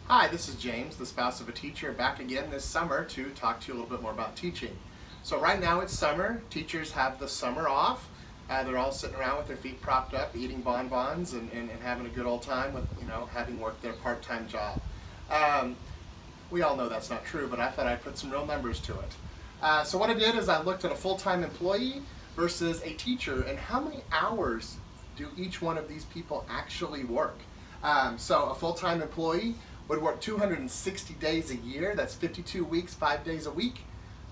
Hi, this is James, the spouse of a teacher, back again this summer to talk to you a little bit more about teaching. So right now it's summer. Teachers have the summer off. They're all sitting around with their feet propped up, eating bonbons and having a good old time with, having worked their part-time job. We all know that's not true, but I thought I'd put some real numbers to it. So what I did is I looked at a full-time employee versus a teacher and how many hours do each one of these people actually work. So a full-time employee would work 260 days a year. That's 52 weeks, 5 days a week.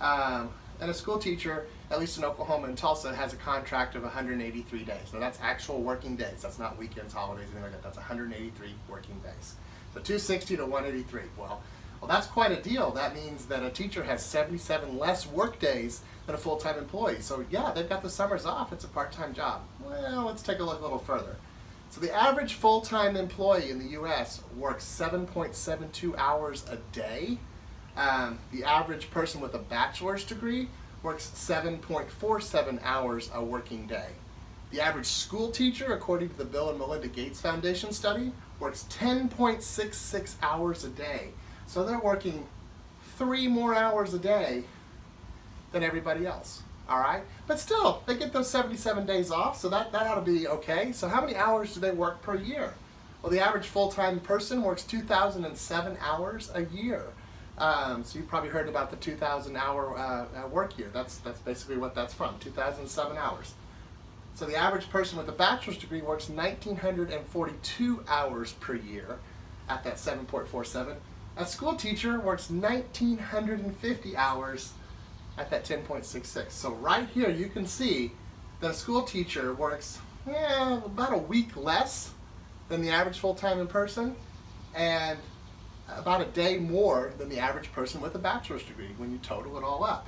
And a school teacher, at least in Oklahoma and Tulsa, has a contract of 183 days. Now that's actual working days. That's not weekends, holidays, anything like that. That's 183 working days. So 260 to 183. Well, that's quite a deal. That means that a teacher has 77 less work days than a full-time employee. So yeah, they've got the summers off. It's a part-time job. Well, let's take a look a little further. So the average full-time employee in the U.S. works 7.72 hours a day. The average person with a bachelor's degree works 7.47 hours a working day. The average school teacher, according to the Bill and Melinda Gates Foundation study, works 10.66 hours a day. So they're working 3 more hours a day than everybody else. All right, but still, they get those 77 days off, so that ought to be okay. So how many hours do they work per year? Well, the average full-time person works 2,007 hours a year. So you've probably heard about the 2,000-hour work year. That's basically what that's from, 2,007 hours. So the average person with a bachelor's degree works 1,942 hours per year at that 7.47. A school teacher works 1,950 hours at that 10.66. So right here you can see that a school teacher works about a week less than the average full-time person and about a day more than the average person with a bachelor's degree when you total it all up.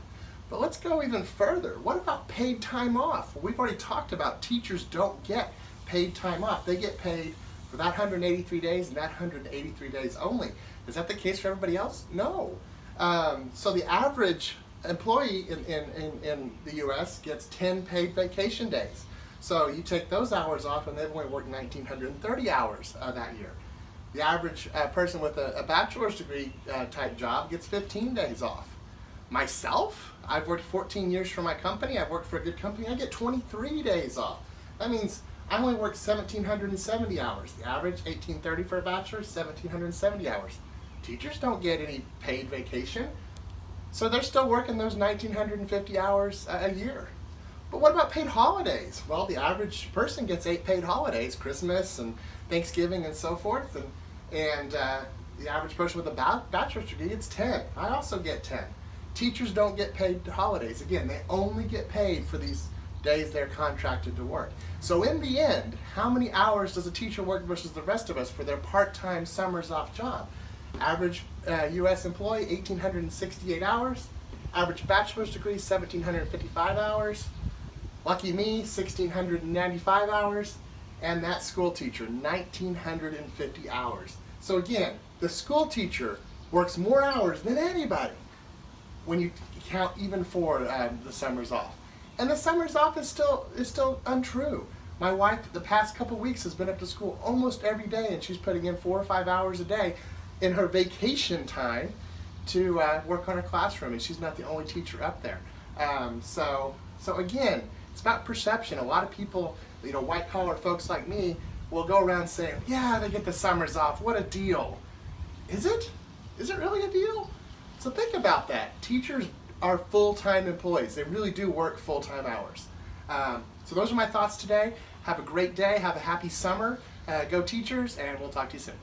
But let's go even further. What about paid time off? Well, we've already talked about teachers don't get paid time off. They get paid for that 183 days and that 183 days only. Is that the case for everybody else? No. So the average employee in the U.S. gets 10 paid vacation days. So you take those hours off and they've only worked 1,930 hours that year. The average person with a bachelor's degree type job gets 15 days off. Myself, I've worked 14 years for my company. I've worked for a good company. I get 23 days off. That means I only work 1,770 hours. The average, 1,830 for a bachelor's, 1,770 hours. Teachers don't get any paid vacation. So they're still working those 1,950 hours a year. But what about paid holidays? Well, the average person gets 8 paid holidays, Christmas and Thanksgiving and so forth. And the average person with a bachelor's degree gets 10. I also get 10. Teachers don't get paid holidays. Again, they only get paid for these days they're contracted to work. So in the end, how many hours does a teacher work versus the rest of us for their part-time summers off job? Average U.S. employee, 1,868 hours. Average bachelor's degree, 1,755 hours. Lucky me, 1,695 hours. And that school teacher, 1,950 hours. So again, the school teacher works more hours than anybody when you count even for the summers off. And the summers off is still untrue. My wife, the past couple weeks, has been up to school almost every day, and she's putting in 4 or 5 hours a day in her vacation time to work on her classroom, and she's not the only teacher up there. So again, it's about perception. A lot of people, white collar folks like me, will go around saying, yeah, they get the summers off, what a deal. Is it? Is it really a deal? So think about that. Teachers are full-time employees. They really do work full-time hours. So those are my thoughts today. Have a great day. Have a happy summer. Go Teachers, and we'll talk to you soon.